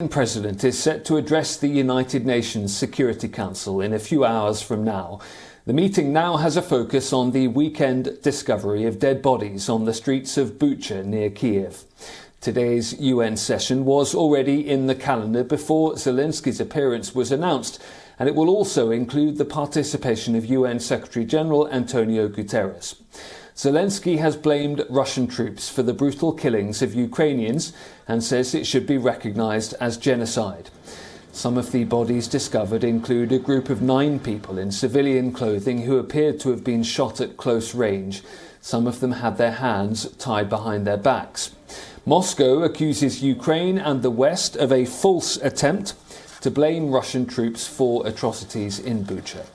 The President is set to address the United Nations Security Council in a few hours from now. The meeting now has a focus on the weekend discovery of dead bodies on the streets of Bucha near Kiev. Today's UN session was already in the calendar before Zelensky's appearance was announced, and it will also include the participation of UN Secretary-General Antonio Guterres. Zelensky has blamed Russian troops for the brutal killings of Ukrainians and says it should be recognised as genocide. Some of the bodies discovered include a group of 9 people in civilian clothing who appeared to have been shot at close range. Some of them had their hands tied behind their backs. Moscow accuses Ukraine and the West of a false attempt to blame Russian troops for atrocities in Bucha.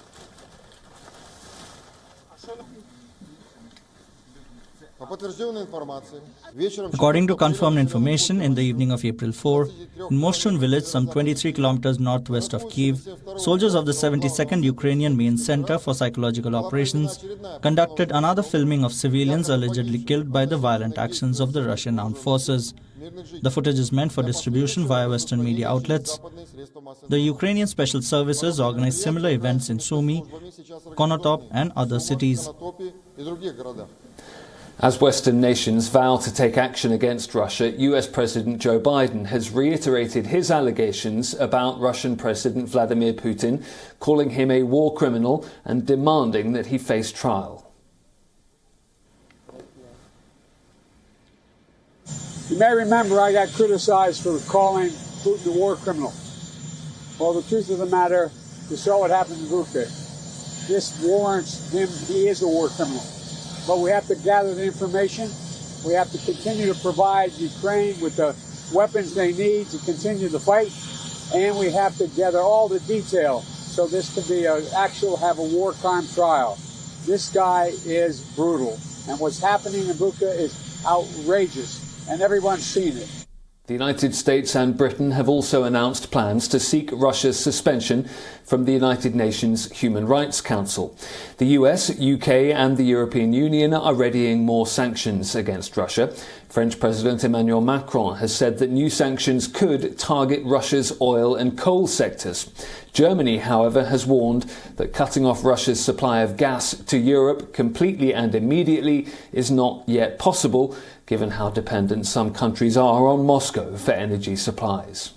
According to confirmed information, in the evening of April 4, in Moshchun village, some 23 kilometers northwest of Kiev, soldiers of the 72nd Ukrainian Main Center for Psychological Operations conducted another filming of civilians allegedly killed by the violent actions of the Russian armed forces. The footage is meant for distribution via Western media outlets. The Ukrainian Special Services organized similar events in Sumy, Konotop and other cities. As Western nations vow to take action against Russia, US President Joe Biden has reiterated his allegations about Russian President Vladimir Putin, calling him a war criminal and demanding that he face trial. You may remember I got criticized for calling Putin a war criminal. Well, the truth of the matter, you saw what happened in Bucha. This warrants him, he is a war criminal. But we have to gather the information. We have to continue to provide Ukraine with the weapons they need to continue the fight. And we have to gather all the detail so this can be have a war crime trial. This guy is brutal. And what's happening in Bucha is outrageous. And everyone's seen it. The United States and Britain have also announced plans to seek Russia's suspension from the United Nations Human Rights Council. The US, UK and the European Union are readying more sanctions against Russia. French President Emmanuel Macron has said that new sanctions could target Russia's oil and coal sectors. Germany, however, has warned that cutting off Russia's supply of gas to Europe completely and immediately is not yet possible, given how dependent some countries are on Moscow for energy supplies.